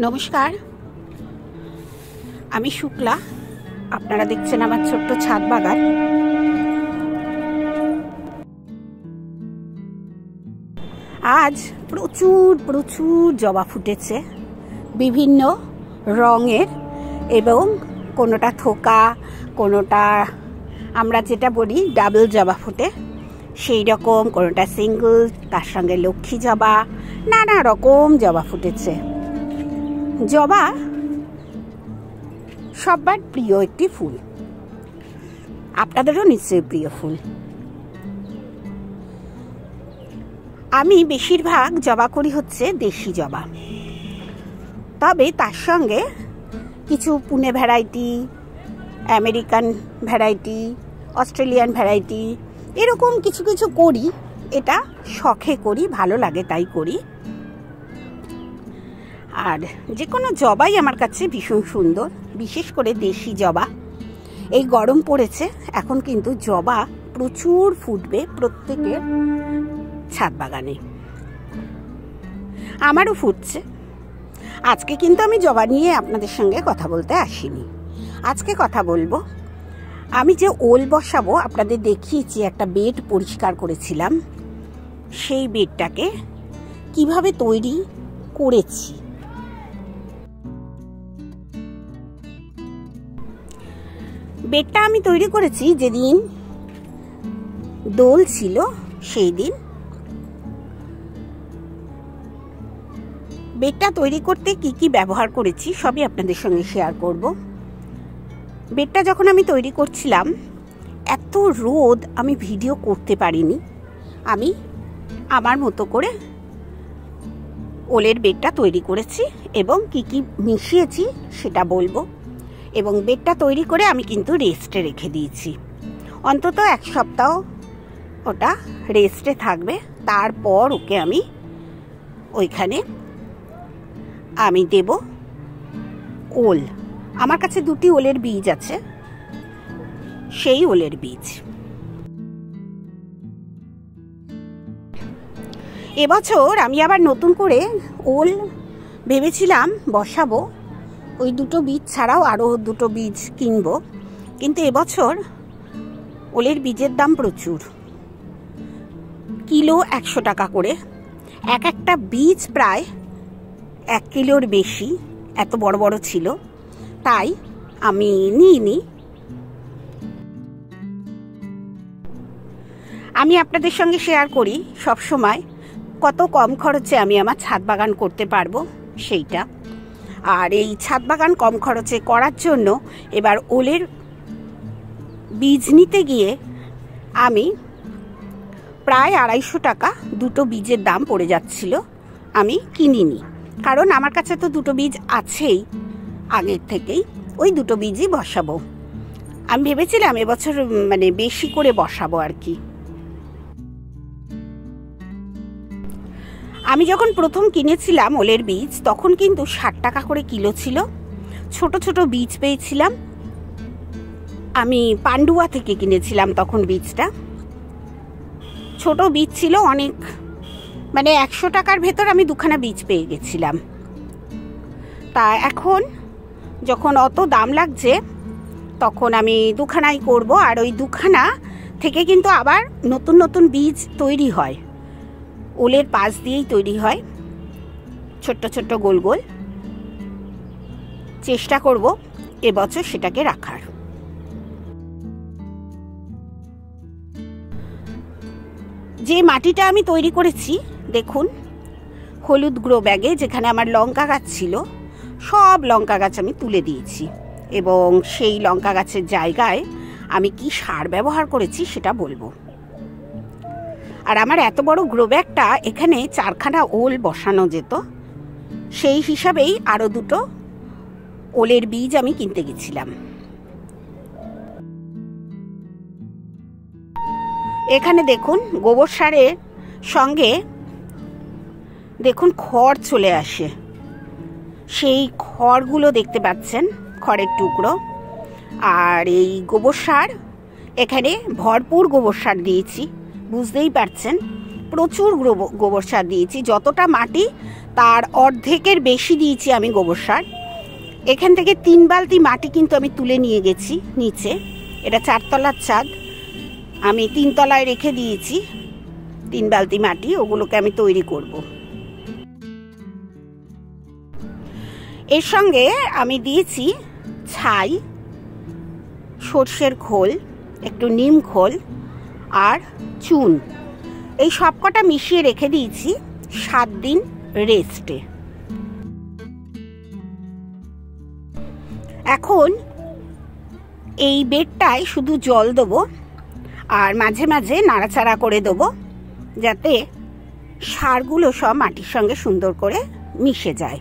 নমস্কার, আমি শুক্লা। আপনারা দেখছেন আমার ছোট্ট ছাদ বাগান। আজ প্রচুর প্রচুর জবা ফুটেছে, বিভিন্ন রঙের, এবং কোনোটা থোকা, কোনোটা আমরা যেটা বলি ডাবল জবা ফুটে সেই রকম, কোনোটা সিঙ্গল, তার সঙ্গে লক্ষ্মী জবা, নানা রকম জবা ফুটেছে। জবা সবার প্রিয় একটি ফুল, আপনাদেরও নিশ্চয়ই প্রিয় ফুল। আমি বেশিরভাগ জবা করি হচ্ছে দেশি জবা, তবে তার সঙ্গে কিছু Pune variety, American variety, Australian variety, এরকম কিছু কিছু করি। এটা শখে করি, ভালো লাগে তাই করি। আর যে কোনো জবাই আমার কাছে ভীষণ সুন্দর, বিশেষ করে দেশি জবা। এই গরম পড়েছে, এখন কিন্তু জবা প্রচুর ফুটবে প্রত্যেকের ছাদ বাগানে, আমারও ফুটছে। আজকে কিন্তু আমি জবা নিয়ে আপনাদের সঙ্গে কথা বলতে আসিনি। আজকে কথা বলবো, আমি যে ওল বসাবো, আপনাদের দেখিয়েছি একটা বেড পরিষ্কার করেছিলাম, সেই বেডটাকে কিভাবে তৈরি করেছি। বেডটা আমি তৈরি করেছি যেদিন দোল ছিল সেই দিন। বেডটা তৈরি করতে কি কি ব্যবহার করেছি সবই আপনাদের সঙ্গে শেয়ার করব। বেডটা যখন আমি তৈরি করছিলাম, এত রোদ আমি ভিডিও করতে পারিনি। আমি আমার মতো করে ওলের বেডটা তৈরি করেছি এবং কি কি মিশিয়েছি সেটা বলবো। এবং বেডটা তৈরি করে আমি কিন্তু রেস্টে রেখে দিয়েছি, অন্তত এক সপ্তাহ ওটা রেস্টে থাকবে। তারপর ওকে আমি ওইখানে আমি দেব ওল। আমার কাছে দুটি ওলের বীজ আছে, সেই ওলের বীজ। এবছর আমি আবার নতুন করে ওল ভেবেছিলাম বসাবো, ওই দুটো বীজ ছাড়াও আরও দুটো বীজ কিনবো। কিন্তু এবছর ওলের বীজের দাম প্রচুর, কিলো 100 টাকা করে। এক একটা বীজ প্রায় 1 কিলোর বেশি, এত বড় বড় ছিল, তাই আমি নিইনি। আমি আপনাদের সঙ্গে শেয়ার করি সব সময় কত কম খরচে আমি আমার ছাদ বাগান করতে পারবো সেইটা। আর এই ছাদ বাগান কম খরচে করার জন্য এবার ওলের বীজ নিতে গিয়ে আমি প্রায় 250 টাকা দুটো বীজের দাম পড়ে যাচ্ছিল। আমি কিনিনি, কারণ আমার কাছে তো দুটো বীজ আছেই আগের থেকেই, ওই দুটো বীজই বসাবো। আমি ভেবেছিলাম এবছর মানে বেশি করে বসাবো আর কি। আমি যখন প্রথম কিনেছিলাম ওলের বীজ, তখন কিন্তু 60 টাকা করে কিলো ছিল। ছোট ছোট বীজ পেয়েছিলাম, আমি পান্ডুয়া থেকে কিনেছিলাম তখন বীজটা। ছোট বীজ ছিল অনেক, মানে 100 টাকার ভেতর আমি দুখানা বীজ পেয়ে গেছিলাম। তা এখন যখন অত দাম লাগছে, তখন আমি দুখানাই করব। আর ওই দুখানা থেকে কিন্তু আবার নতুন নতুন বীজ তৈরি হয়, ওলের পাশ দিয়েই তৈরি হয়, ছোট্ট ছোট্ট গোল গোল। চেষ্টা করব এবছর সেটাকে রাখার। যে মাটিটা আমি তৈরি করেছি দেখুন, হলুদ গ্রো ব্যাগে, যেখানে আমার লঙ্কা গাছ ছিল, সব লঙ্কা গাছ আমি তুলে দিয়েছি। এবং সেই লঙ্কা গাছের জায়গায় আমি কি সার ব্যবহার করেছি সেটা বলবো। আর আমার এত বড় গ্রো ব্যাগটা, এখানে 4খানা ওল বসানো যেত, সেই হিসাবেই আরও দুটো ওলের বীজ আমি কিনতে গেছিলাম। এখানে দেখুন গোবর সারের সঙ্গে দেখুন খড় চলে আসে, সেই খড়গুলো দেখতে পাচ্ছেন, খড়ের টুকরো। আর এই গোবর সার, এখানে ভরপুর গোবর সার দিয়েছি, বুঝতেই পারছেন প্রচুর গোবর সার দিয়েছি। যতটা মাটি তার অর্ধেকের বেশি দিয়েছি আমি গোবর সার। এখান থেকে 3 বালতি মাটি কিন্তু আমি তুলে নিয়ে গেছি নিচে। এটা 4 তলার ছাদ, আমি 3 তলায় রেখে দিয়েছি 3 বালতি মাটি, ওগুলোকে আমি তৈরি করব। এর সঙ্গে আমি দিয়েছি ছাই, সর্ষের খোল, একটু নিম খোল আর চুন। এই সবকটা মিশিয়ে রেখে দিয়েছি 7 দিন রেস্টে। এখন এই বেডটায় শুধু জল দেবো আর মাঝে মাঝে নাড়াচাড়া করে দেবো, যাতে সারগুলো সব মাটির সঙ্গে সুন্দর করে মিশে যায়।